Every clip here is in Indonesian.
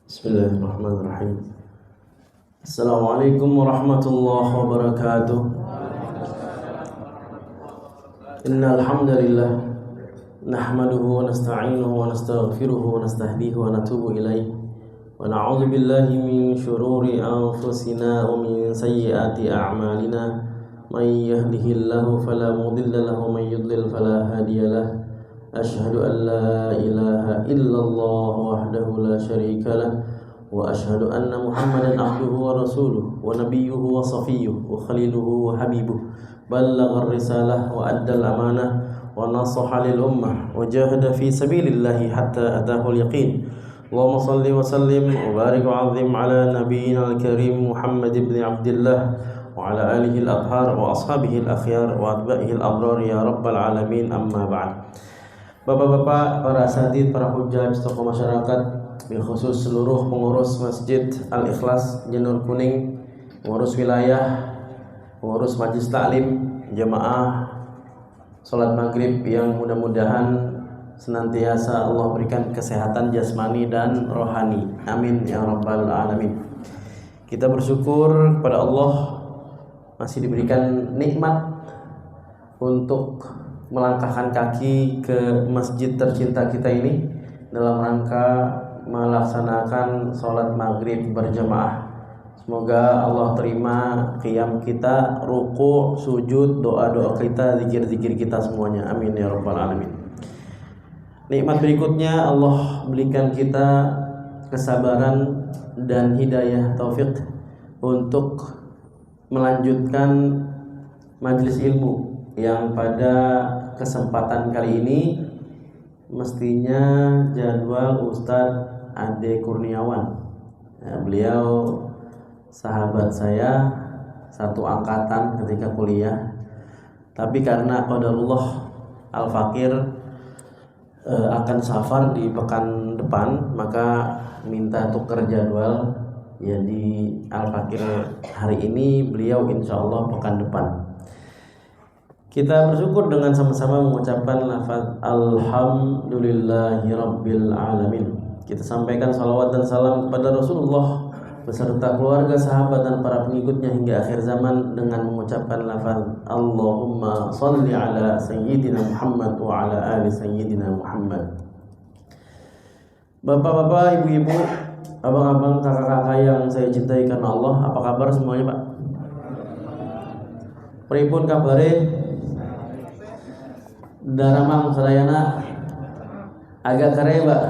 Bismillahirrahmanirrahim. Assalamualaikum warahmatullahi wabarakatuh. Innal hamdalillah nahmaduhu wa nasta'inuhu wa nastaghfiruhu wa nastahdihi wa natubu ilaihi wa na'udzu billahi min shururi anfusina wa min sayyiati a'malina. May yahdihillahu fala mudilla lahu wa may yudlil fala hadiyalah. Asyhadu an la ilaha illallah wahdahu la syarika lah wa asyhadu anna Muhammadan abduhu wa rasuluh wa nabiyyuhu wa safiyyuhu wa khaliluhu wa habibuh ballagha ar-risalah wa adda al-amanah wa nasaha lil ummah wa jahada fi sabilillahi hatta atahu al-yaqin. Allahumma salli wa sallim wa barik wa 'azzim ala nabiyyina al-karim Muhammad ibn Abdullah wa ala alihi al-athhar wa ashabihi al-akhyar wa atba'ihi al-abrar ya rabbal alamin, amma ba'd. Bapak-bapak, para asatidz, para hujjaj, tokoh masyarakat, khusus seluruh pengurus Masjid Al-Ikhlas Janur Kuning, pengurus wilayah, pengurus Majelis Taklim, jamaah salat maghrib yang mudah-mudahan senantiasa Allah berikan kesehatan jasmani dan rohani. Amin ya rabbal alamin. Kita bersyukur kepada Allah masih diberikan nikmat untuk melangkahkan kaki ke masjid tercinta kita ini dalam rangka melaksanakan sholat maghrib berjamaah. Semoga Allah terima qiyam kita, ruku, sujud, doa-doa kita, zikir-zikir kita semuanya. Amin ya rabbal alamin. Nikmat berikutnya, Allah berikan kita kesabaran dan hidayah taufik untuk melanjutkan majelis ilmu yang pada kesempatan kali ini mestinya jadwal Ustadz Ade Kurniawan. Beliau sahabat saya, satu angkatan ketika kuliah, tapi karena qadarullah Al-Fakir akan safar di pekan depan, maka minta tuker jadwal. Jadi Al-Fakir hari ini, beliau insya Allah pekan depan. Kita bersyukur dengan sama-sama mengucapkan lafaz Alhamdulillahirabbil alamin. Kita sampaikan salawat dan salam kepada Rasulullah beserta keluarga, sahabat dan para pengikutnya hingga akhir zaman dengan mengucapkan lafaz Allahumma shalli ala sayyidina Muhammad wa ala ali sayyidina Muhammad. Bapak-bapak, ibu-ibu, abang-abang, kakak-kakak yang saya cintai karena Allah, apa kabar semuanya, Pak? Pripun kabare? Daramang sadayana agak kere, Pak.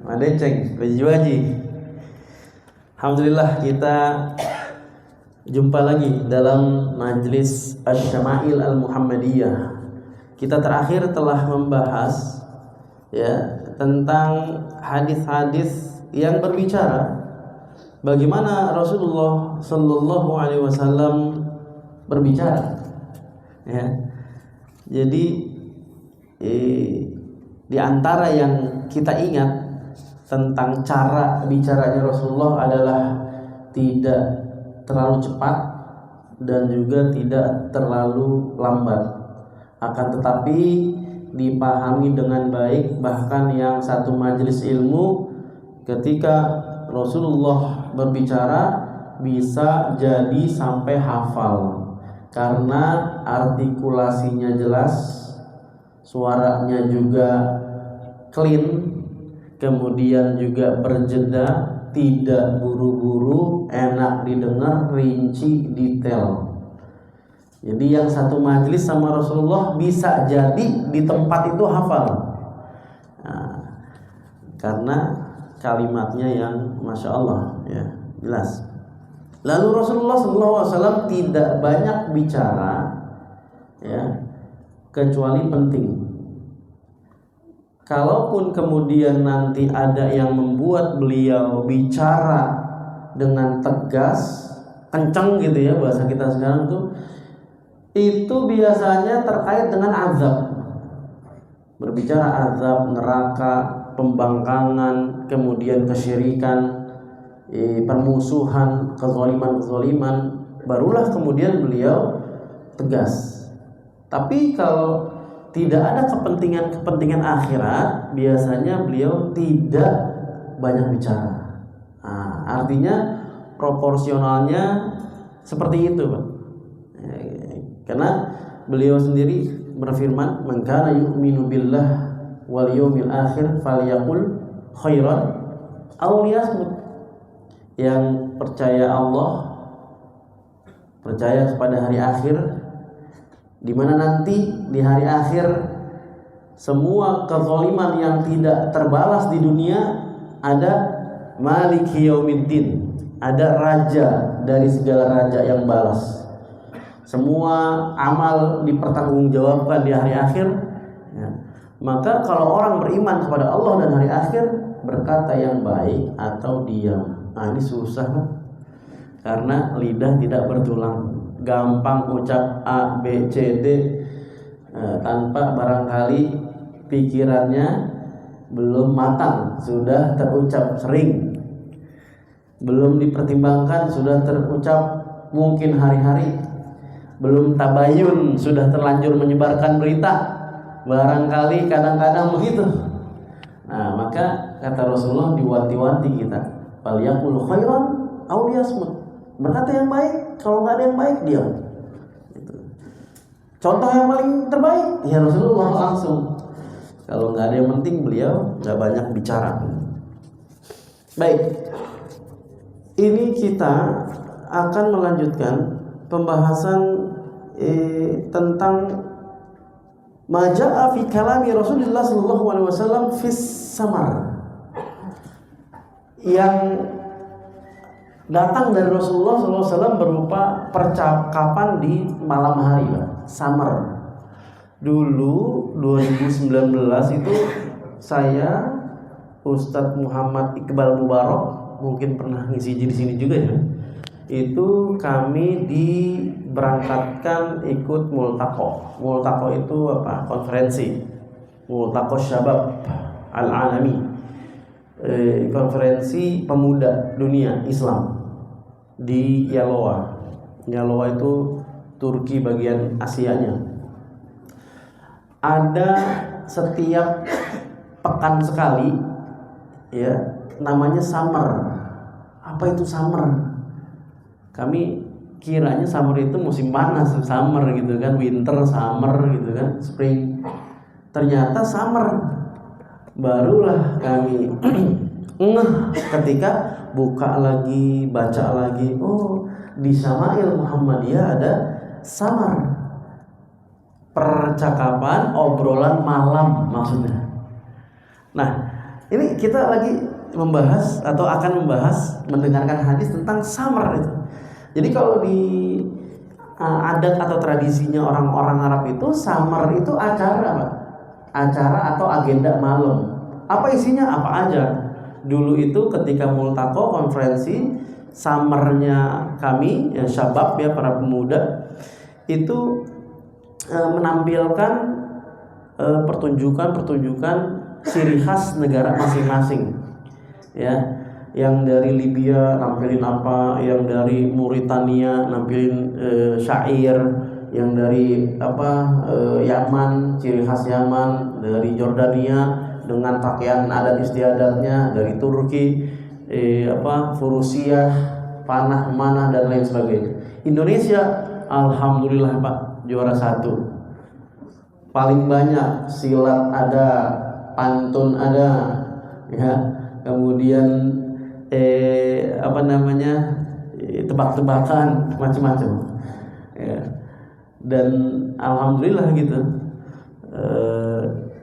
Madeceng, bejuaji. Alhamdulillah, kita jumpa lagi dalam Majlis Asy-Syama'il Al-Muhammadiyah. Kita terakhir telah membahas tentang hadis-hadis yang berbicara bagaimana Rasulullah Sallallahu Alaihi Wasallam berbicara. Jadi di antara yang kita ingat tentang cara bicaranya Rasulullah adalah tidak terlalu cepat dan juga tidak terlalu lambat, akan tetapi dipahami dengan baik. Bahkan yang satu majelis ilmu ketika Rasulullah berbicara bisa jadi sampai hafal karena artikulasinya jelas, suaranya juga clean, kemudian juga berjeda, tidak buru-buru, enak didengar, rinci, detail. Jadi yang satu majelis sama Rasulullah bisa jadi di tempat itu hafal, karena kalimatnya yang Masya Allah jelas. Lalu Rasulullah SAW tidak banyak bicara kecuali penting. Kalaupun kemudian nanti ada yang membuat beliau bicara dengan tegas, kencang gitu ya bahasa kita sekarang tuh, itu biasanya terkait dengan azab. Berbicara azab, neraka, pembangkangan, kemudian kesyirikan, permusuhan, kezaliman, barulah kemudian beliau tegas. Tapi kalau tidak ada kepentingan akhirat, biasanya beliau tidak banyak bicara. Artinya proporsionalnya seperti itu, Pak. Karena beliau sendiri berfirman, "Man kana yu'minu billah wal yawmil akhir falyaqul khairan aw liyasmut." Yang percaya Allah, percaya kepada hari akhir, di mana nanti di hari akhir semua kezaliman yang tidak terbalas di dunia, ada Maliki Yaumiddin, ada raja dari segala raja yang balas. Semua amal dipertanggungjawabkan di hari akhir. Ya. Maka kalau orang beriman kepada Allah dan hari akhir, berkata yang baik atau diam. Ini susah, karena lidah tidak bertulang, gampang ucap A, B, C, D, tanpa barangkali pikirannya belum matang, sudah terucap sering, belum dipertimbangkan, sudah terucap mungkin hari-hari, belum tabayun, sudah terlanjur menyebarkan berita, barangkali kadang-kadang begitu. Maka kata Rasulullah, diwanti-wanti kita, falyaqul khairan aw liyasmut, berkata yang baik, kalau nggak ada yang baik diam. Contoh yang paling terbaik ya Rasulullah langsung. Kalau nggak ada yang penting, beliau nggak banyak bicara. Baik, ini kita akan melanjutkan pembahasan tentang maja'a fi kalami Rasulullah sallallahu alaihi wasallam fis samar, yang datang dari Rasulullah sallallahu alaihi wasallam berupa percakapan di malam hari, samar. Dulu 2019 itu saya, Ustadz Muhammad Iqbal Mubarak, mungkin pernah ngisi di sini juga ya. Itu kami diberangkatkan ikut multaqo. Multaqo itu apa? Konferensi. Multaqo Syabab Al-Alami. Konferensi pemuda dunia Islam di Yalova. Yalova itu Turki bagian Asianya. Ada setiap pekan sekali, ya, namanya summer. Apa itu summer? Kami kiranya summer itu musim panas, summer gitu kan, winter, summer gitu kan, spring. Ternyata summer. Barulah kami ketika buka lagi, baca lagi, oh di Syama'il Muhammadiyah ada summer. Percakapan, obrolan malam maksudnya. Nah, ini kita lagi membahas atau akan membahas, mendengarkan hadis tentang summer itu. Jadi kalau di adat atau tradisinya orang-orang Arab itu, summer itu acara, Pak. Acara atau agenda malam. Apa isinya? Apa aja. Dulu itu ketika multaqo, konferensi summernya kami, ya syabab ya, para pemuda, itu menampilkan pertunjukan ciri khas negara masing-masing, ya. Yang dari Libya nampilin apa, yang dari Mauritania nampilin syair, yang dari Yaman, ciri khas Yaman, dari Jordania dengan pakaian adat istiadatnya, dari Turki Furusiah, panah manah dan lain sebagainya. Indonesia alhamdulillah Pak, juara 1. Paling banyak silat ada, pantun ada, ya. Kemudian tebak-tebakan macam-macam, ya. Dan alhamdulillah gitu,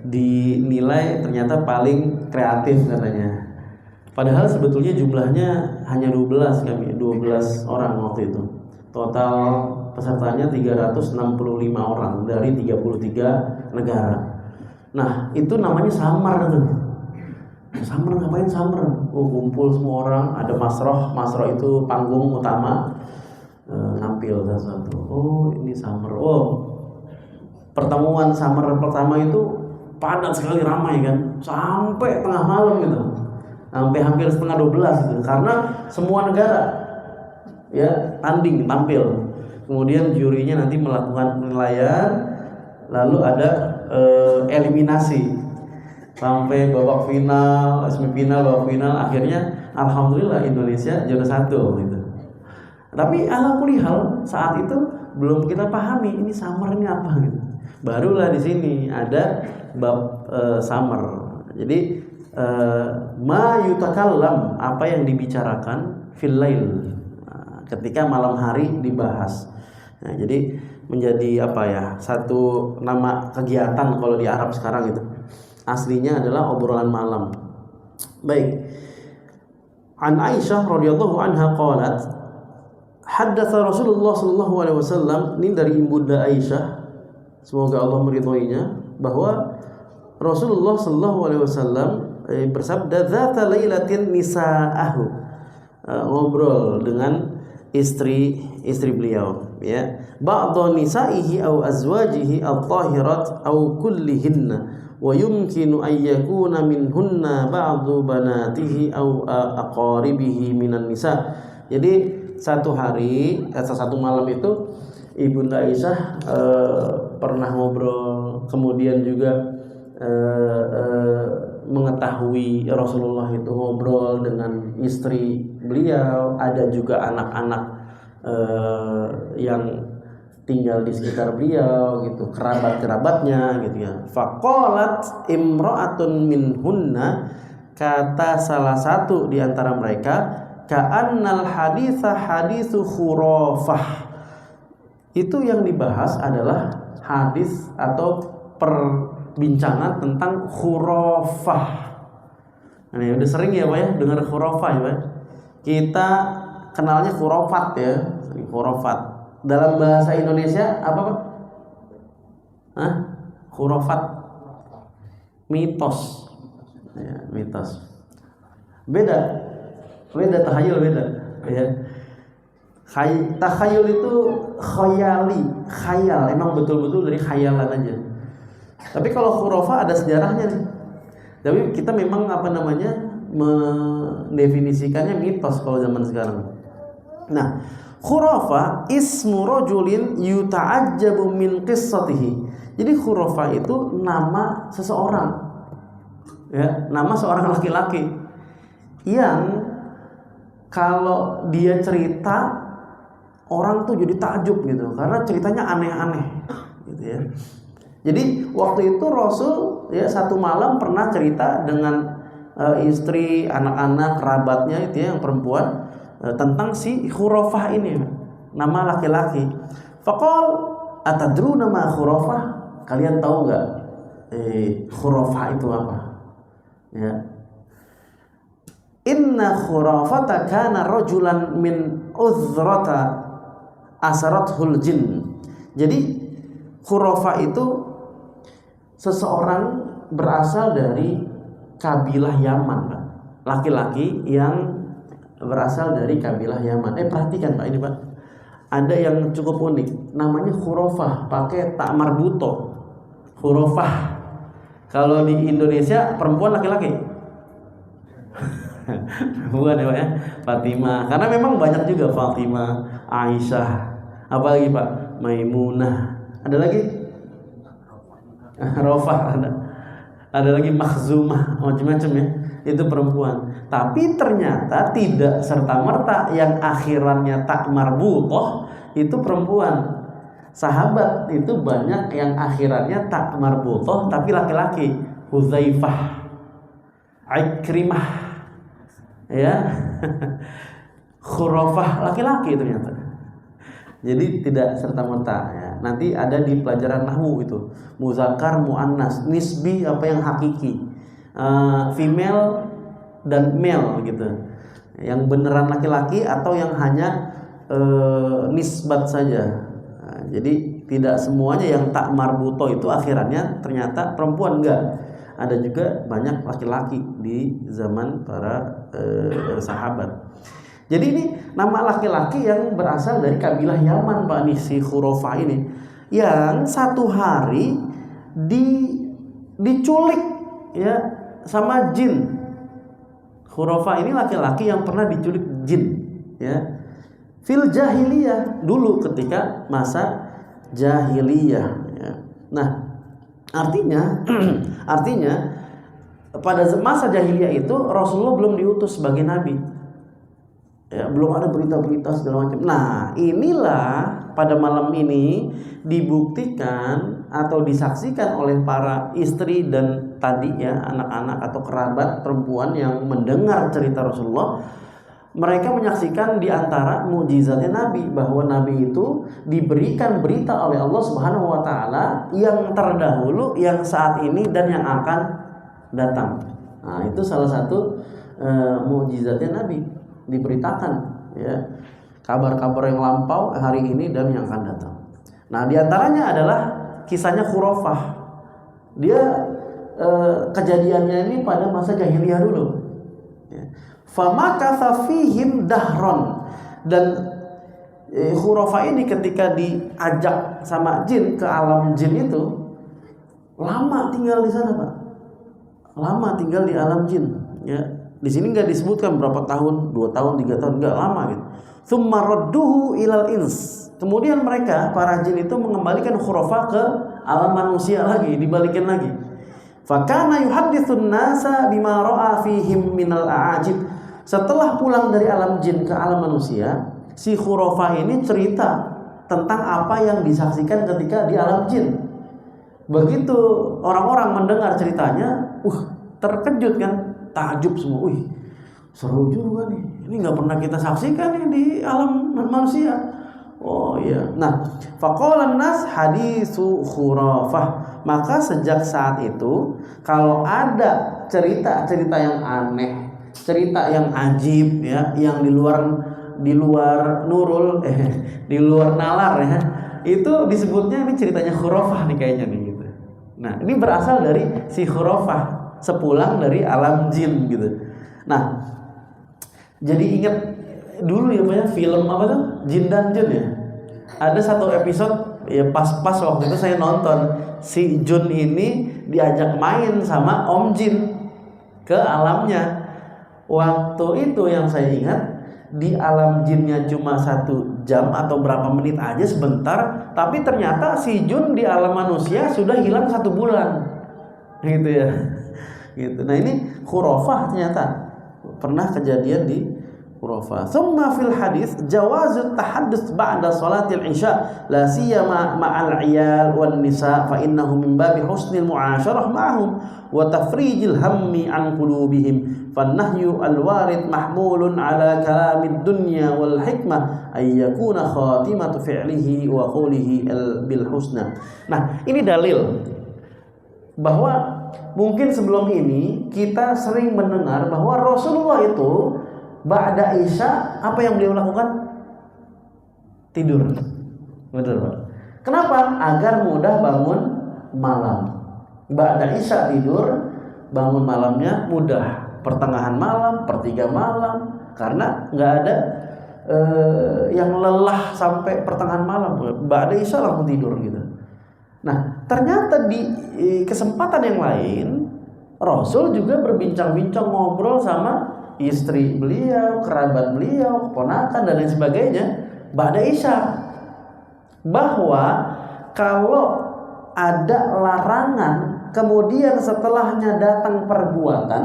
dinilai ternyata paling kreatif katanya. Padahal sebetulnya jumlahnya hanya 12 orang waktu itu. Total pesertanya 365 orang dari 33 negara. Nah, itu namanya samar tuh. Samar ngapain samar? Kumpul semua orang, ada masroh itu panggung utama, nampil sesuatu. Oh, ini samar. Oh, pertemuan samar pertama itu padat sekali, ramai kan, sampai tengah malam gitu, sampai hampir setengah 12 gitu, karena semua negara ya tampil. Kemudian jurinya nanti melakukan penilaian, lalu ada eliminasi. sampai babak final, semifinal, babak final, akhirnya alhamdulillah Indonesia juara 1 gitu. Tapi ala kulihal saat itu belum kita pahami ini summer ini apa gitu. Barulah di sini ada bab summer. Jadi ma yutakallam, apa yang dibicarakan fil lail, ketika malam hari dibahas. Nah, jadi menjadi apa ya, satu nama kegiatan kalau di Arab sekarang itu. Aslinya adalah obrolan malam. Baik. An Aisyah radhiyallahu anha qalat, haddatsa Rasulullah sallallahu alaihi wasallam, ini dari Ibunda Aisyah, semoga Allah meridhoinya, bahwa Rasulullah sallallahu alaihi wasallam bersabda, "Dzata lailatin nisa'ahu," ngobrol dengan istri beliau, ya. Ba'dhu nisa'ihi aw azwajihi at-tahirat aw kullihinna wa yumkinu an yakuna minhunna ba'du banatihi aw aqaribihi minan nisa. Jadi satu malam itu Ibunda Aisyah pernah ngobrol, kemudian juga mengetahui Rasulullah itu ngobrol dengan istri beliau, ada juga anak-anak yang tinggal di sekitar beliau gitu, kerabat-kerabatnya gitu ya. Faqalat imra'atun minhunna, kata salah satu di antara mereka, ka'annal haditsa haditsu khurafah. Itu yang dibahas adalah hadis atau perbincangan tentang khurafah. Ini udah sering ya Pak ya dengar khurafah ya Pak. Kita kenalnya khurafat ya, khurafat. Dalam bahasa Indonesia apa Pak? Khurafat, mitos. Ya, mitos. Beda takhayul beda ya. Takhayul itu khayal, emang betul-betul dari khayalan aja. Tapi kalau khurafah ada sejarahnya nih. Tapi kita memang mendefinisikannya mitos kalau zaman sekarang. Nah, khurafah ismu rajulin yuta'ajjabu min qissatihi. Jadi khurafah itu nama seseorang. Ya, nama seorang laki-laki yang kalau dia cerita orang tuh jadi takjub gitu karena ceritanya aneh-aneh gitu ya. Jadi waktu itu Rasul ya satu malam pernah cerita dengan istri, anak-anak, kerabatnya itu ya yang perempuan tentang si khurafah ini, nama laki-laki. Faqal atadruna ma khurafah? Kalian tahu enggak khurafah itu apa? Ya. Inna khurafata kana rajulan min uzrata asarathul jin. Jadi khurafah itu seseorang berasal dari kabilah Yaman, Pak. Laki-laki yang berasal dari kabilah Yaman. Perhatikan Pak ini Pak. Ada yang cukup unik, namanya khurafah, pakai tak marbuto. Khurafah. Kalau di Indonesia perempuan laki-laki. Bukan ya Pak ya. Fatimah. Karena memang banyak juga Fatimah, Aisyah, apalagi Pak, Maimunah. Ada lagi? Rofah ada lagi Makhzumah, macam-macam ya. Itu perempuan. Tapi ternyata tidak serta-merta yang akhirannya tak marbutoh itu perempuan. Sahabat itu banyak yang akhirannya tak marbutoh tapi laki-laki. Hudzaifah, Ikrimah, ya. Khurafah laki-laki ternyata. Jadi tidak serta-merta ya. Nanti ada di pelajaran nahwu itu, muzakkar, muannas, nisbi apa yang hakiki, female dan male gitu. Yang beneran laki-laki atau yang hanya nisbat saja. Nah, jadi tidak semuanya yang tak marbuto itu akhirannya ternyata perempuan, enggak. Ada juga banyak laki-laki di zaman para sahabat. Jadi ini nama laki-laki yang berasal dari kabilah Yaman Pak, nih si khurafah ini, yang satu hari diculik ya sama jin. Khurafah ini laki-laki yang pernah diculik jin ya. Fil jahiliyah, dulu ketika masa jahiliyah ya. Nah, artinya pada masa jahiliyah itu Rasulullah belum diutus sebagai nabi. Ya, belum ada berita-berita segala macam. Nah, inilah pada malam ini dibuktikan atau disaksikan oleh para istri dan tadi ya anak-anak atau kerabat perempuan yang mendengar cerita Rasulullah. Mereka menyaksikan di antara mukjizatnya Nabi, bahwa Nabi itu diberikan berita oleh Allah Subhanahu wa taala yang terdahulu, yang saat ini dan yang akan datang. Nah, itu salah satu mukjizatnya Nabi, diberitakan ya kabar-kabar yang lampau hari ini dan yang akan datang. Nah, di antaranya adalah kisahnya khurafah. Dia kejadiannya ini pada masa jahiliyah dulu. Ya. Famakatha fihim dahron, dan khurafah ini ketika diajak sama jin ke alam jin itu lama tinggal di sana, Pak. Lama tinggal di alam jin, ya. Di sini nggak disebutkan berapa tahun, 2 tahun, 3 tahun, nggak lama gitu. Tsumma radduhu ilal ins. Kemudian mereka para jin itu mengembalikan khurafah ke alam manusia lagi, dibalikin lagi. Fakana yuhadditsun nasa bima ra'a fihim minal a'ajib. Setelah pulang dari alam jin ke alam manusia, si khurafah ini cerita tentang apa yang disaksikan ketika di alam jin. Begitu orang-orang mendengar ceritanya, terkejut kan, takjub semua. Seru juga nih. Ini nggak pernah kita saksikan nih di alam manusia. Oh iya. Nah, faqalan nas hadisu khurafah. Maka sejak saat itu, kalau ada cerita-cerita yang aneh, cerita yang ajib ya, yang di luar nurul, di luar nalar ya, itu disebutnya ini ceritanya khurafah nih kayaknya nih gitu. Nah, ini berasal dari si khurafah sepulang dari alam jin gitu. Nah, jadi ingat dulu ya Pak ya, film apa tuh? Jin dan Jun ya. Ada satu episode ya, pas waktu itu saya nonton, si Jun ini diajak main sama Om Jin ke alamnya. Waktu itu yang saya ingat, di alam jinnya cuma 1 jam atau berapa menit aja sebentar, tapi ternyata si Jun di alam manusia sudah hilang 1 bulan gitu ya. Gitu. Nah, ini khurafah ternyata pernah kejadian di khurafah. Tsumma fil hadis jawazut tahaddus ba'da salatil isya la siyama ma'al 'iyal wan nisa fa innahu min babi husnil mu'asyarah ma'hum wa tafrijil hammi an qulubihim fan nahyu al warid mahmulun ala kalamid dunya wal hikmah ay yakuna khatimatu fi'lihi wa qawlihi bil husna. Nah, ini dalil bahwa mungkin sebelum ini kita sering mendengar bahwa Rasulullah itu ba'da isya apa yang beliau lakukan? Tidur. Betul, Pak. Kenapa? Agar mudah bangun malam. Ba'da isya tidur, bangun malamnya mudah. Pertengahan malam, pertiga malam, karena nggak ada yang lelah sampai pertengahan malam. Ba'da isya langsung tidur gitu. Nah, ternyata di kesempatan yang lain Rasul juga berbincang-bincang, ngobrol sama istri beliau, kerabat beliau, keponakan dan lain sebagainya ba'da isya, bahwa kalau ada larangan kemudian setelahnya datang perbuatan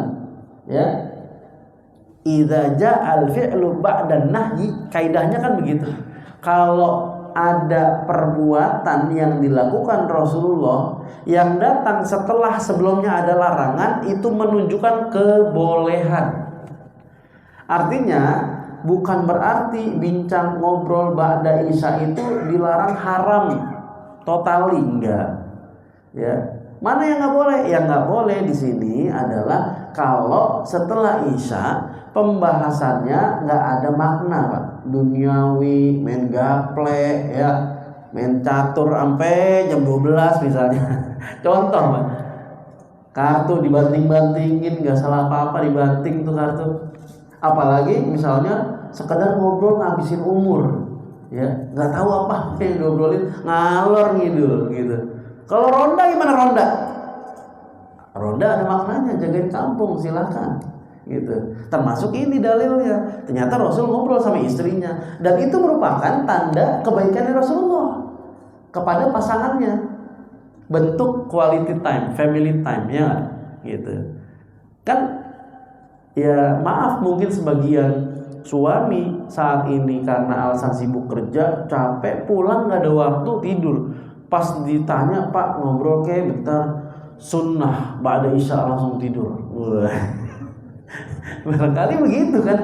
ya, idza ja'al fi'lu ba'da nahyi, kaidahnya kan begitu. Kalau ada perbuatan yang dilakukan Rasulullah yang datang setelah sebelumnya ada larangan, itu menunjukkan kebolehan. Artinya bukan berarti bincang ngobrol ba'da isya itu dilarang haram totali, enggak. Ya, mana yang nggak boleh? Yang nggak boleh di sini adalah kalau setelah isya pembahasannya nggak ada makna, Pak. Duniawi, main gaple, ya, main catur sampai jam 12 misalnya. Contoh, Pak. Kartu dibanting-bantingin, nggak salah apa-apa dibanting tuh kartu. Apalagi misalnya sekedar ngobrol ngabisin umur, ya, nggak tahu apa yang diobrolin, ngalor ngidul gitu. Kalau ronda gimana ronda? Ronda ada maknanya, jagain kampung, silakan gitu. Termasuk ini dalilnya. Ternyata Rasul ngobrol sama istrinya, dan itu merupakan tanda kebaikan Rasulullah kepada pasangannya. Bentuk quality time, family time ya gitu. Kan ya maaf, mungkin sebagian suami saat ini karena alasan sibuk kerja, capek, pulang nggak ada waktu, tidur. Pas ditanya, Pak ngobrol ke bentar, sunnah ba'da isya langsung tidur. Barangkali begitu kan,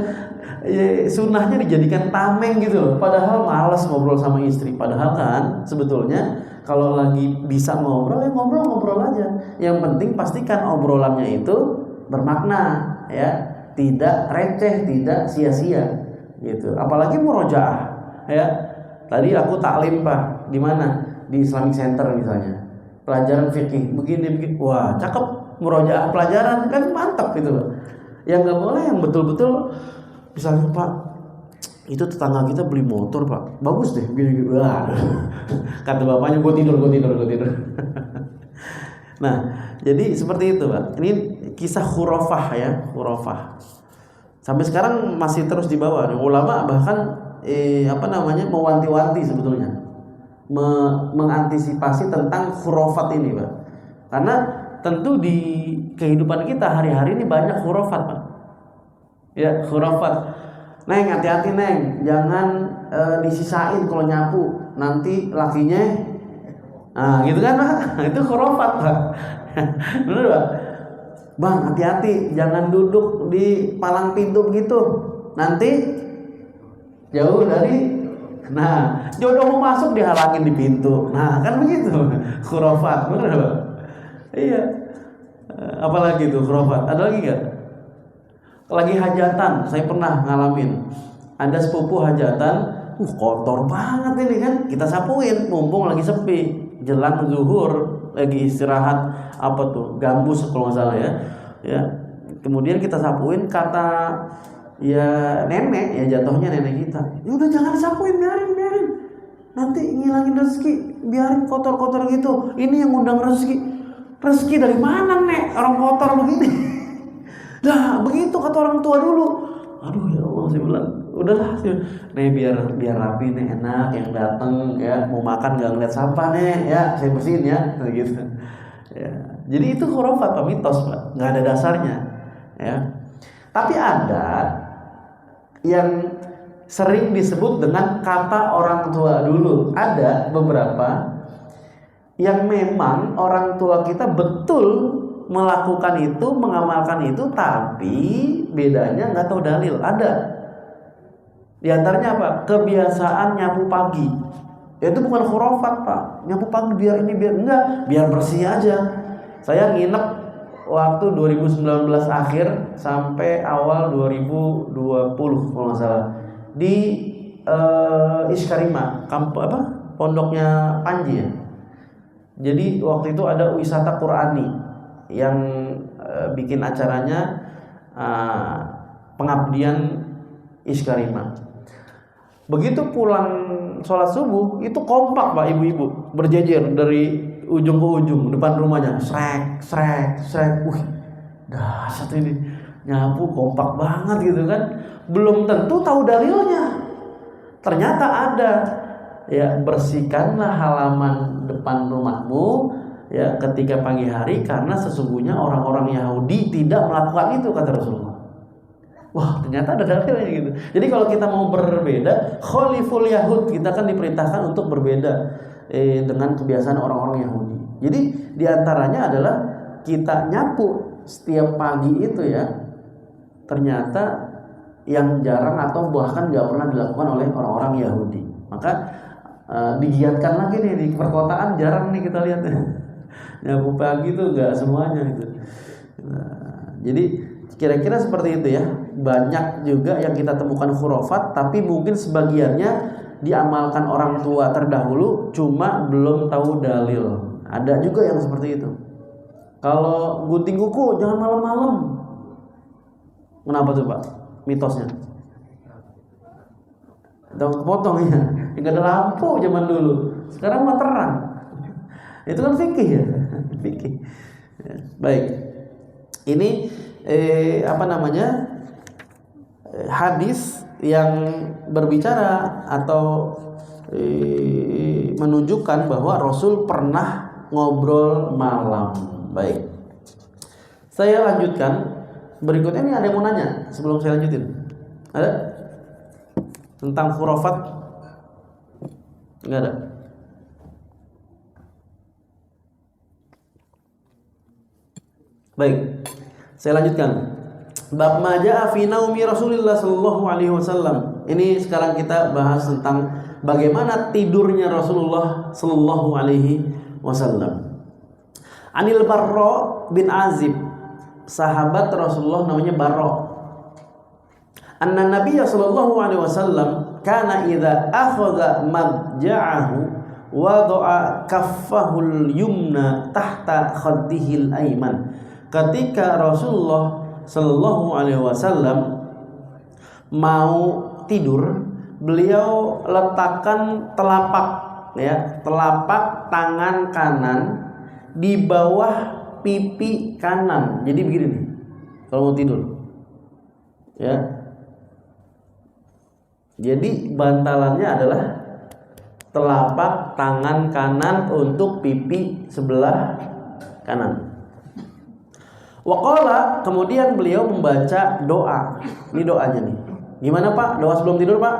ya, sunnahnya dijadikan tameng gitu loh. Padahal malas ngobrol sama istri. Padahal kan sebetulnya kalau lagi bisa ngobrol, ya ngobrol-ngobrol aja. Yang penting pastikan obrolannya itu bermakna, ya, tidak receh, tidak sia-sia gitu. Apalagi murojaah, ya. Tadi aku taklim Pak, di mana? Di Islamic Center misalnya. Pelajaran fikih begini. Wah, cakep, murojaah pelajaran kan mantap gitu loh. Yang nggak boleh yang betul-betul misalnya, Pak, itu tetangga kita beli motor Pak, bagus deh gini. Wah, kata bapaknya, gue tidur. Nah, jadi seperti itu Pak. Ini kisah khurafah ya, khurafah. Sampai sekarang masih terus dibawa. Ulama bahkan mewanti-wanti sebetulnya, mengantisipasi tentang khurafat ini Pak. Karena tentu di kehidupan kita hari-hari ini banyak khurafat Pak. Ya, khurafat. Neng, hati-hati Neng, jangan disisain kalau nyapu, nanti lakinya gitu kan Pak. Itu khurafat Pak. Bener Pak? Bang, hati-hati, jangan duduk di palang pintu begitu, nanti jauh dari, nah, jodoh mau masuk dihalangin di pintu. Nah, kan begitu. Khurafat, bener Pak? Iya. Apalagi tuh khurafat? Ada lagi nggak? Lagi hajatan, saya pernah ngalamin. Ada sepupu hajatan, kotor banget ini kan. Kita sapuin, mumpung lagi sepi, jelang zuhur, lagi istirahat gambus kalau nggak salah ya. Ya. Kemudian kita sapuin, kata ya nenek, ya jatuhnya nenek kita. Ya udah jangan disapuin, biarin. Nanti ngilangin rezeki, biarin kotor-kotor gitu. Ini yang undang rezeki. Rezeki dari mana Nek? Orang kotor begini. Nah begitu kata orang tua dulu. Aduh ya Allah, saya bilang udahlah nih, biar rapi nih, enak, yang datang ya mau makan nggak ngeliat sampah nih, ya saya bersihin ya, gitu. Ya. Jadi itu khurafat Pak, mitos Pak, nggak ada dasarnya ya. Tapi ada yang sering disebut dengan kata orang tua dulu. Ada beberapa yang memang orang tua kita betul melakukan itu, mengamalkan itu, tapi bedanya nggak tahu dalil. Ada. Di antaranya apa? Kebiasaan nyapu pagi. Itu bukan khurafat Pak. Nyapu pagi biar enggak, biar bersih aja. Saya nginep waktu 2019 akhir sampai awal 2020 kalau nggak salah di Iskarima, pondoknya Panji ya. Jadi waktu itu ada wisata Qurani yang bikin acaranya pengabdian Iskarima. Begitu pulang sholat subuh itu kompak Pak, ibu-ibu berjejer dari ujung ke ujung depan rumahnya, srek. Dahsyat ini, nyapu kompak banget gitu kan. Belum tentu tahu dalilnya. Ternyata ada. Ya, bersihkanlah halaman depan rumahmu ya ketika pagi hari, karena sesungguhnya orang-orang Yahudi tidak melakukan itu, kata Rasulullah. Wah, ternyata ada dalilnya gitu. Jadi kalau kita mau berbeda, khaliful Yahud, kita kan diperintahkan untuk berbeda dengan kebiasaan orang-orang Yahudi. Jadi diantaranya adalah kita nyapu setiap pagi itu ya, ternyata yang jarang atau bahkan nggak pernah dilakukan oleh orang-orang Yahudi. Maka digiatkan lagi nih di perkotaan, jarang nih kita lihat nyapu pagi itu nggak semuanya gitu. Nah, jadi kira-kira seperti itu ya. Banyak juga yang kita temukan khurafat, tapi mungkin sebagiannya diamalkan orang tua terdahulu, cuma belum tahu dalil. Ada juga yang seperti itu. Kalau gunting kuku jangan malam-malam. Kenapa tuh Pak? Mitosnya. Daun potong ya. Enggak ada lampu zaman dulu. Sekarang mah terang. Itu kan fikih ya. Fikih. Ya, baik. Ini hadis yang berbicara atau menunjukkan bahwa Rasul pernah ngobrol malam. Baik. Saya lanjutkan berikutnya ini ada yang mau nanya sebelum saya lanjutin. Ada? Tentang khurafat? Enggak ada. Baik. Saya lanjutkan. Bab ma jaa fi naumi Rasulillah sallallahu alaihi wasallam. Ini sekarang kita bahas tentang bagaimana tidurnya Rasulullah sallallahu alaihi wasallam. Anil Barra bin Azib, sahabat Rasulullah namanya Barra. Anna Nabiyya sallallahu alaihi wasallam kana idza akhadha madja'ahu wada'a kaffahul yumna tahta khaddihil ayman. Ketika Rasulullah sallallahu alaihi wasallam mau tidur, beliau letakkan telapak tangan kanan di bawah pipi kanan. Jadi begini nih, kalau mau tidur, ya. Jadi bantalannya adalah telapak tangan kanan untuk pipi sebelah kanan. Waqala, kemudian beliau membaca doa. Ini doanya nih. Gimana Pak? Doa sebelum tidur Pak?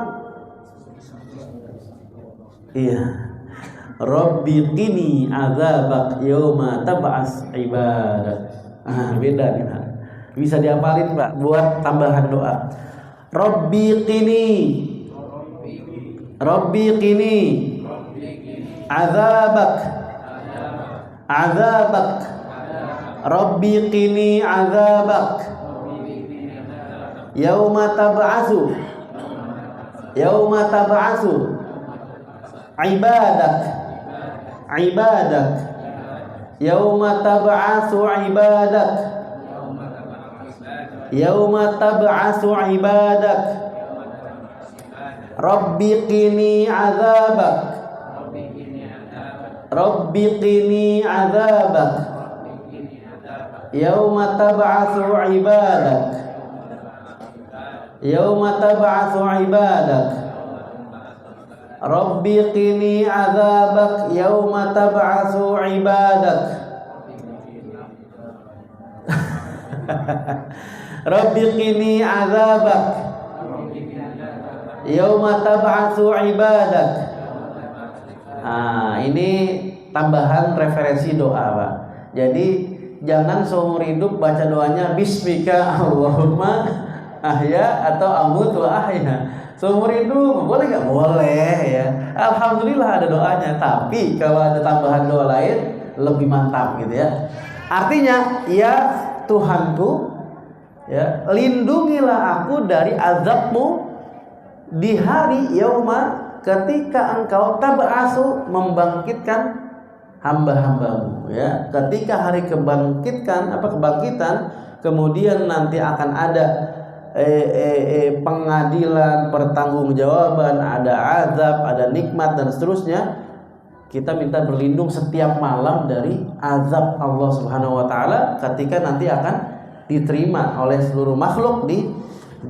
Iya. Rabbi qini adzabak yauma tab'as ibadak. Beda nih. Bisa dihafalin Pak buat tambahan doa. Rabbi qini adzabak Rabbi qini adzabak yauma tab'asu ibadak yauma tab'asu ibadak Rabbi qini adzabak yauma tab'asu ibadak Rabbi qini adzabak yauma tab'asu ibadak Rabbi qini adzabak yauma tab'asu ibadak. Ini tambahan referensi doa, Pak. Jadi jangan seumur hidup baca doanya Bismika Allahumma ahya atau amut wa ahya. Seumur hidup boleh nggak? Boleh ya. Alhamdulillah ada doanya. Tapi kalau ada tambahan doa lain lebih mantap gitu ya. Artinya ya Tuhanku, ya lindungilah aku dari azabmu di hari yauma, ketika engkau tab'asu, membangkitkan hamba-hambamu, ya. Ketika hari kebangkitan, kemudian nanti akan ada pengadilan, pertanggungjawaban, ada azab, ada nikmat dan seterusnya. Kita minta berlindung setiap malam dari azab Allah Subhanahu wa taala ketika nanti akan diterima oleh seluruh makhluk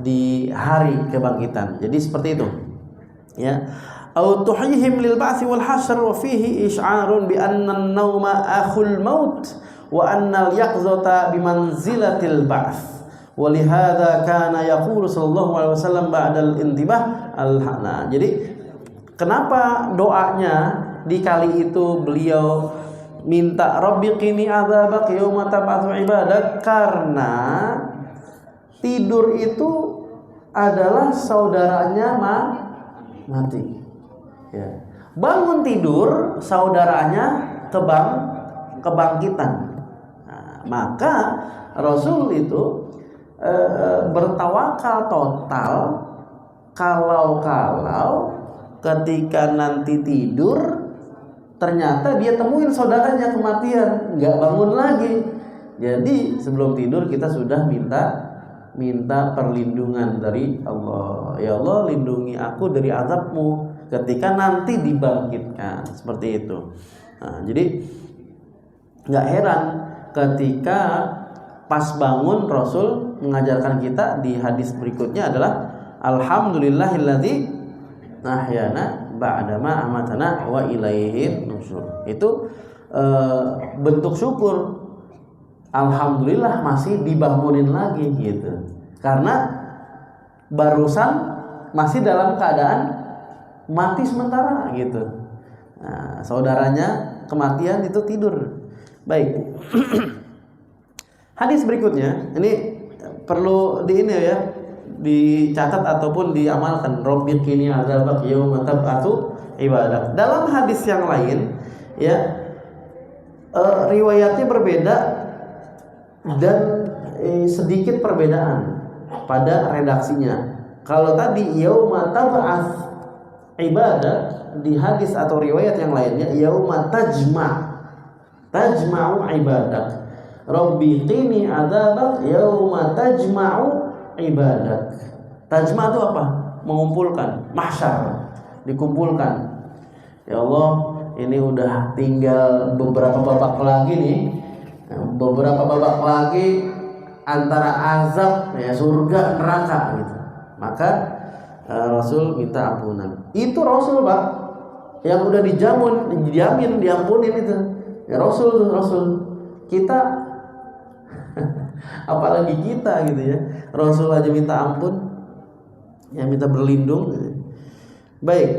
di hari kebangkitan. Jadi seperti itu. Ya. Au tuhihim lil ba'tsi wal hasyr wa fihi isy'arun bi anna an-nauma akhul maut wa anna al-yaqzata bi manzilatil ba'ts. Wa li hadza kana yaqulu sallallahu alaihi wasallam ba'da al-intibah al-hana. Jadi kenapa doanya di kali itu beliau minta Rabbi qini adzabak yauma tab'atsu ibadak? Karena tidur itu adalah saudaranya mati. Ya. Bangun tidur saudaranya kebangkitan. Nah, maka Rasul itu bertawakal total kalau ketika nanti tidur ternyata dia temuin saudaranya kematian, nggak bangun lagi. Jadi sebelum tidur kita sudah minta perlindungan dari Allah. Ya Allah, lindungi aku dari azabmu ketika nanti dibangkitkan. Seperti itu. Nah, jadi nggak heran ketika pas bangun Rasul mengajarkan kita di hadis berikutnya adalah alhamdulillahilladzi ahyana ba'dama amatana wa ilaihin nusyur. Itu bentuk syukur. alhamdulillah masih dibangunin lagi gitu. Karena barusan masih dalam keadaan mati sementara gitu. Nah, saudaranya kematian itu tidur. Baik. Hadis berikutnya ini perlu dicatat ataupun diamalkan. Rabbiqini adzabak yauma tab'atsu ibadak. Dalam hadis yang lain ya, riwayatnya berbeda dan sedikit perbedaan pada redaksinya. Kalau tadi yauma tab'ats ibadah, di hadis atau riwayat yang lainnya yauma tajma'u ibadah. Rabbi qini adzabak yauma tajma'u ibadak. Tajma' itu apa? Mengumpulkan, mahsyar, dikumpulkan. Ya Allah, ini udah tinggal beberapa babak lagi nih. Beberapa babak lagi antara azab ya surga neraka gitu. Maka Rasul minta ampunan. Itu Rasul, Pak, yang udah dijamin diampunin itu. Ya Rasul. Kita apalagi kita gitu ya. Rasul aja minta ampun, ya minta berlindung gitu. Baik.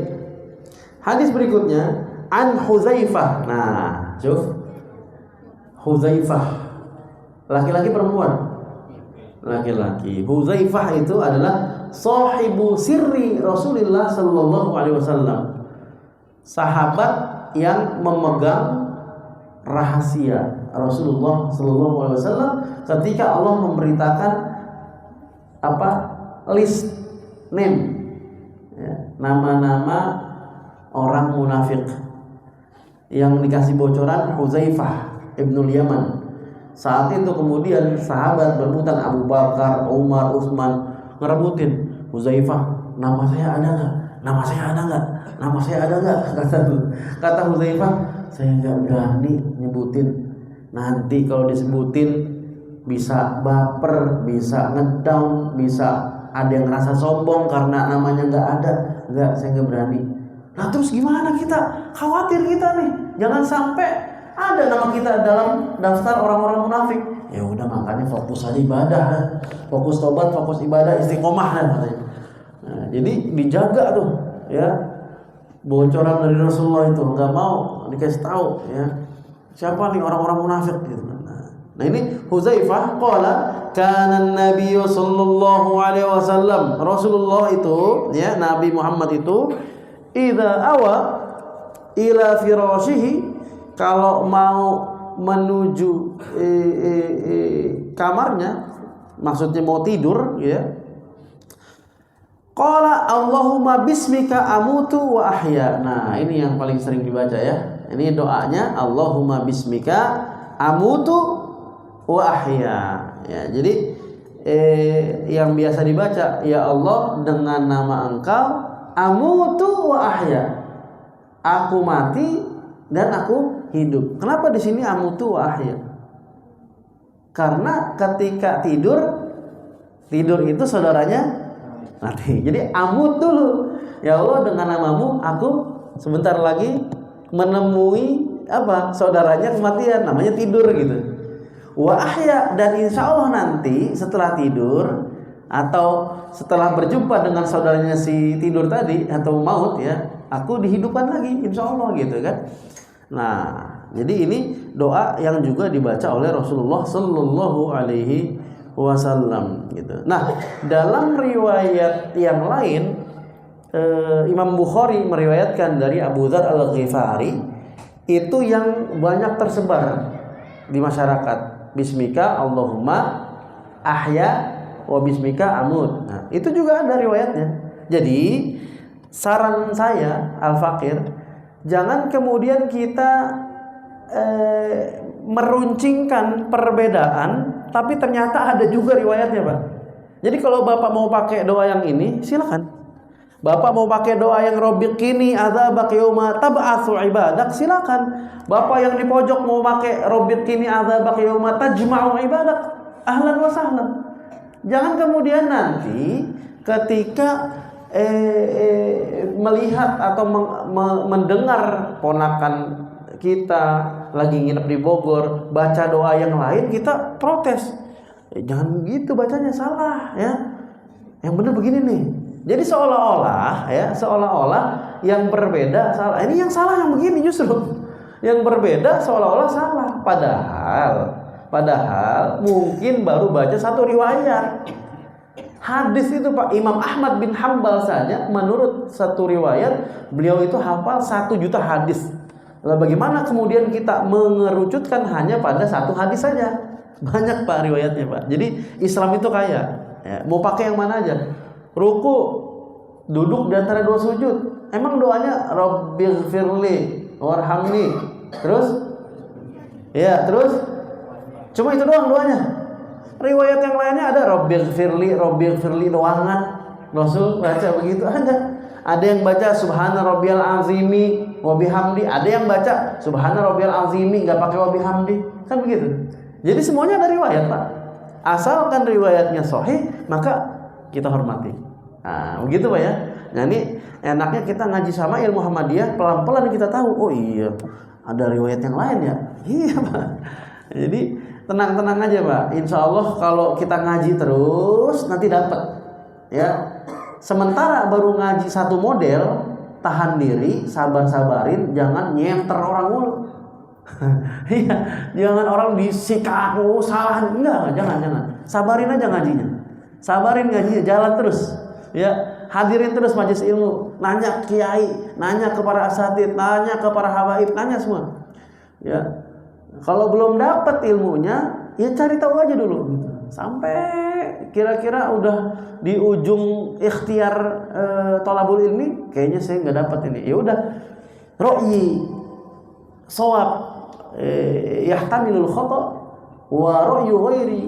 Hadis berikutnya an Huzaifah. Nah, Huzaifah. Laki-laki perempuan? Laki-laki. Huzaifah itu adalah sahibu sirri Rasulullah sallallahu alaihi wasallam. Sahabat yang memegang rahasia Rasulullah sallallahu alaihi wasallam ketika Allah memberitakan list name ya, nama-nama orang munafik yang dikasih bocoran Huzaifah ibnul Yaman. Saat itu kemudian sahabat berebutan, Abu Bakar, Umar, Utsman ngerebutin, Huzaifah, nama saya ada nggak? Nama saya ada nggak? Kata Huzaifah, saya nggak berani nyebutin. Nanti kalau disebutin bisa baper, bisa ngedown, bisa ada yang ngerasa sombong karena namanya nggak ada. Nggak, saya nggak berani. Nah terus gimana kita? Khawatir kita nih, jangan sampai ada nama kita dalam daftar orang-orang munafik. Ya udah, makanya fokus aja ibadah, fokus tobat, fokus ibadah, istiqomah katanya. Nah, jadi dijaga tuh ya bocoran dari Rasulullah itu, nggak mau dikasih tahu ya siapa nih orang-orang munafik gitu. Nah ini Huzaifah qala kana Nabi sallallahu alaihi wasallam, Rasulullah itu ya, Nabi Muhammad itu idza awa ila firashihi, kalau mau menuju kamarnya, maksudnya mau tidur ya, qala Allahumma bismika amutu wa ahya. Nah ini yang paling sering dibaca ya, ini doanya Allahumma bismika amutu wa ahya ya. Jadi yang biasa dibaca, ya Allah dengan nama Engkau amutu wa ahya, aku mati dan aku hidup. Kenapa di sini amutu wa ahya? Karena ketika tidur itu saudaranya mati. Jadi amut dulu, ya Allah dengan namamu aku sebentar lagi menemui saudaranya kematian, namanya tidur gitu. Wa ahya, dan insya Allah nanti setelah tidur atau setelah berjumpa dengan saudaranya si tidur tadi atau maut ya, aku dihidupkan lagi insya Allah gitu kan. Nah jadi ini doa yang juga dibaca oleh Rasulullah Sallallahu Alaihi Wasallam gitu. Nah dalam riwayat yang lain Imam Bukhari meriwayatkan dari Abu Dzar Al-Ghifari, itu yang banyak tersebar di masyarakat. Bismika Allahumma ahya wa bismika amut. Nah, itu juga ada riwayatnya. Jadi saran saya Al-Fakir, jangan kemudian kita meruncingkan perbedaan, tapi ternyata ada juga riwayatnya, Pak. Jadi kalau Bapak mau pakai doa yang ini, silakan. Bapak mau pakai doa yang Rabbiqini adzabak yauma tab'atsu ibadak, silakan. Bapak yang di pojok mau pakai Rabbiqini adzabak yauma tajma'u ibadak, ahlan wa sahlan. Jangan kemudian nanti ketika melihat atau mendengar ponakan kita, lagi nginep di Bogor baca doa yang lain, kita protes. Jangan gitu bacanya, salah ya. Yang benar begini nih. Jadi seolah-olah yang berbeda salah. Ini yang salah yang begini justru. Yang berbeda seolah-olah salah. Padahal mungkin baru baca satu riwayat. Hadis itu Pak, Imam Ahmad bin Hambal saja menurut satu riwayat beliau itu hafal 1 juta hadis. Lalu bagaimana kemudian kita mengerucutkan hanya pada satu hadis saja? Banyak Pak riwayatnya Pak. Jadi Islam itu kaya ya, mau pakai yang mana aja. Ruku, duduk di antara 2 sujud. Emang doanya Rabbighfirli warhamni. Terus cuma itu doang doanya. Riwayat yang lainnya ada Rabbighfirli doangan. Rasul baca begitu ada. Ada yang baca Subhana Rabbiyal Azimi wa bihamdi, ada yang baca Subhana Rabbiyal Azimi enggak pakai wa bihamdi. Kan begitu. Jadi semuanya ada riwayat, Pak. Asalkan riwayatnya sahih, maka kita hormati. Nah, begitu Pak ya. Nah, ini enaknya kita ngaji sama ilmu Muhammadiyah, pelan-pelan kita tahu, oh iya, ada riwayat yang lain ya. Iya, Pak. Jadi tenang-tenang aja Pak. Insya Allah kalau kita ngaji terus nanti dapat ya. Sementara baru ngaji satu model, tahan diri, sabar-sabarin, jangan nyenter orang mulu. Iya, jangan orang disikat, salah, enggak, jangan. Sabarin aja ngajinya. Sabarin ngajinya, jalan terus. Ya, hadirin terus majelis ilmu, nanya kiai, nanya kepada asatidz, nanya kepada habaib, nanya semua. Ya. Kalau belum dapat ilmunya, ya cari tahu aja dulu gitu. Sampai kira-kira udah di ujung ikhtiar thalabul ilmi, kayaknya saya nggak dapat ini. Ya udah, ro'yi shawab yahtamilul khata wa ra'yu ghairi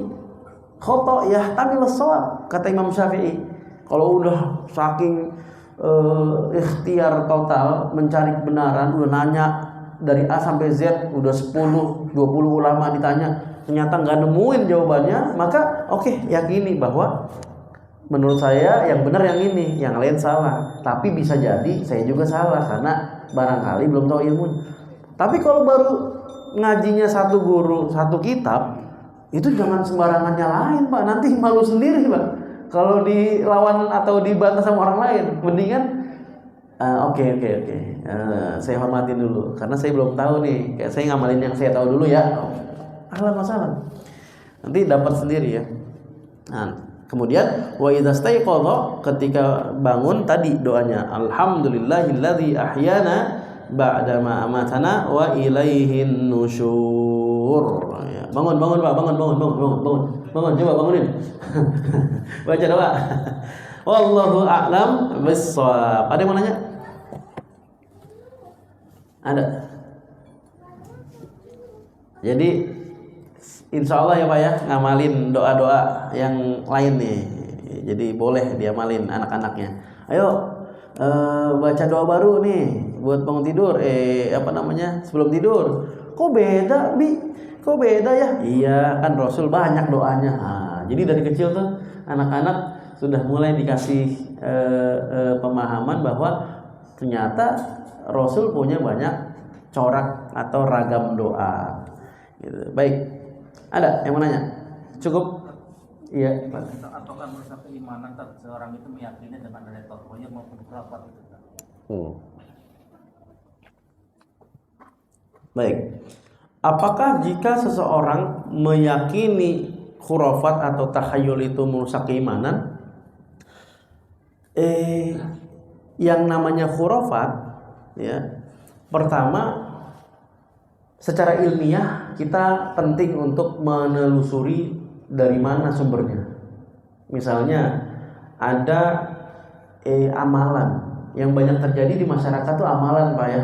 khata yahtamilus shawab, kata Imam Syafi'i. Kalau udah saking ikhtiar total mencari kebenaran, udah nanya dari A sampai Z, udah 10-20 ulama ditanya, ternyata nggak nemuin jawabannya, maka oke, yakini bahwa menurut saya yang benar yang ini, yang lain salah. Tapi bisa jadi saya juga salah karena barangkali belum tahu ilmunya. Tapi kalau baru ngajinya satu guru, satu kitab, itu jangan sembarangan nyalahin Pak, nanti malu sendiri Pak. Kalau dilawan atau dibantah sama orang lain, mendingan oke. Saya hormatin dulu karena saya belum tahu nih. Kayak saya ngamalin yang saya tahu dulu ya. Ahlan masalah. Nanti dapat sendiri ya. Nah, kemudian wa idza staiqadha, ketika bangun tadi doanya alhamdulillahilladzi ahyana ba'dama amatana wa ilaihin nusyur. Ya, bangun Pak, bangun. Coba bangunin. Baca doa. Wallahu a'lam bissawab. Ada yang mau nanya? Ada. Jadi insya Allah ya Pak ya, ngamalin doa-doa yang lain nih. Jadi boleh diamalin anak-anaknya. Ayo baca doa baru nih buat bangun tidur. Sebelum tidur. Kok beda Bi? Kok beda ya? Iya kan Rasul banyak doanya. Nah, jadi dari kecil tuh anak-anak sudah mulai dikasih pemahaman bahwa ternyata Rasul punya banyak corak atau ragam doa. Gitu. Baik, ada yang mau nanya? Cukup? Iya. Apakah merusak keimanan seorang itu meyakini dengan ada tokohnya maupun khurafat itu? Baik. Apakah jika seseorang meyakini khurafat atau takhayul itu merusak keimanan? Yang namanya khurafat, ya, pertama secara ilmiah kita penting untuk menelusuri dari mana sumbernya. Misalnya ada amalan yang banyak terjadi di masyarakat tuh amalan Pak ya.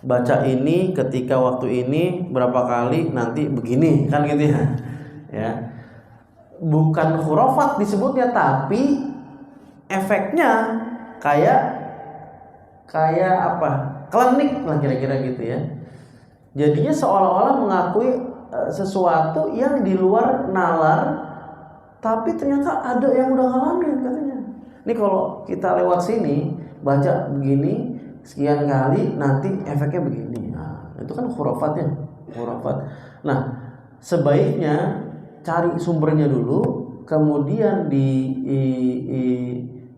Baca ini ketika waktu ini berapa kali nanti begini kan gitu ya. Ya. Bukan khurafat disebutnya, tapi efeknya kayak apa? Klinik lah kira-kira gitu ya. Jadinya seolah-olah mengakui sesuatu yang di luar nalar, tapi ternyata ada yang udah ngalamin katanya. Ini kalau kita lewat sini baca begini sekian kali nanti efeknya begini. Nah, itu kan khurafatnya. khurafat. Nah, sebaiknya cari sumbernya dulu, kemudian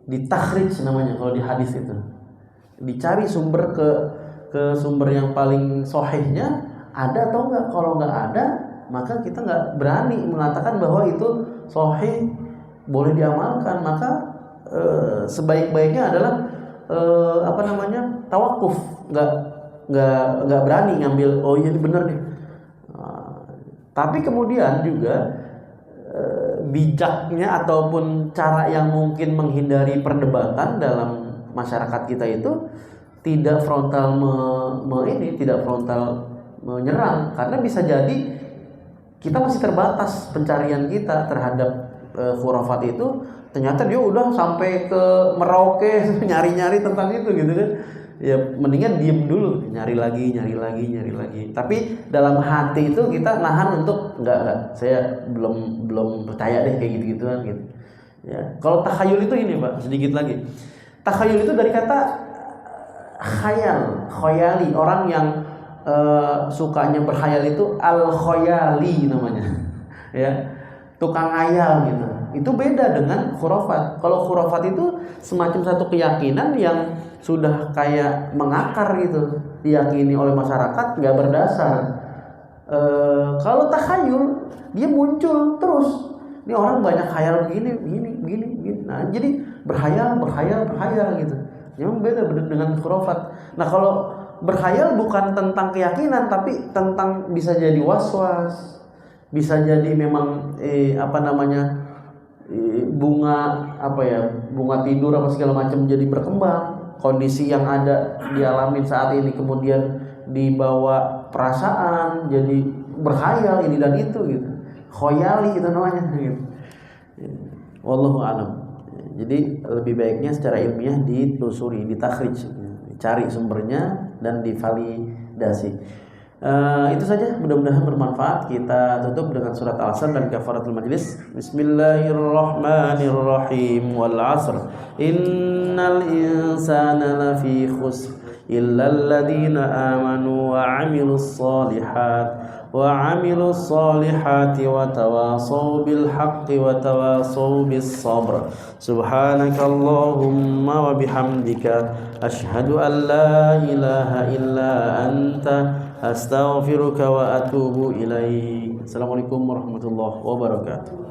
ditakhrij namanya kalau di hadis itu. Dicari sumber ke sumber yang paling sahihnya, ada atau enggak. Kalau enggak ada, maka kita enggak berani mengatakan bahwa itu sahih, boleh diamalkan. Maka sebaik-baiknya adalah tawakuf, enggak berani ngambil, oh iya ini benar nih. Tapi kemudian juga bijaknya ataupun cara yang mungkin menghindari perdebatan dalam masyarakat kita itu tidak frontal tidak frontal menyerang, karena bisa jadi kita masih terbatas pencarian kita terhadap khurafat itu. Ternyata dia udah sampai ke Merauke nyari-nyari tentang itu gitu kan. Ya mendingan diem dulu, nyari lagi. Tapi dalam hati itu kita nahan untuk enggak, saya belum percaya deh kayak gitu-gituan gitu. Ya, kalau takhayul itu ini Pak, sedikit lagi. Takhayul itu dari kata khayali. Orang yang sukanya berkhayal itu al-khayali namanya. Ya, tukang ngayal gitu. Itu beda dengan khurafat. Kalau khurafat itu semacam satu keyakinan yang sudah kayak mengakar gitu, diyakini oleh masyarakat, nggak berdasar. Kalau takhayul dia muncul terus. Ini orang banyak khayal begini. Nah, jadi berkhayal gitu. Memang beda dengan khurafat. Nah, kalau berkhayal bukan tentang keyakinan, tapi tentang bisa jadi was-was, bisa jadi memang bunga tidur apa segala macam jadi berkembang. Kondisi yang ada dialami saat ini kemudian dibawa perasaan jadi berkhayal ini dan itu gitu. Khoyali itu namanya gitu. Wallahu a'lam. Jadi lebih baiknya secara ilmiah ditelusuri, ditakhrij, cari sumbernya dan divalidasi. Itu saja, mudah-mudahan bermanfaat. Kita tutup dengan surat Al-Asr dan kafaratul majlis. Bismillahirrahmanirrahim. Wal 'asr. Innal insana lafi khusr illa alladhina amanu wa 'amilus solihati wa tawasaw bil haqqi wa tawasaw bis sabr. Subhanakallahumma wa bihamdika asyhadu an la ilaha illa anta astaghfiruka wa atubu ilaik. Assalamualaikum warahmatullahi wabarakatuh.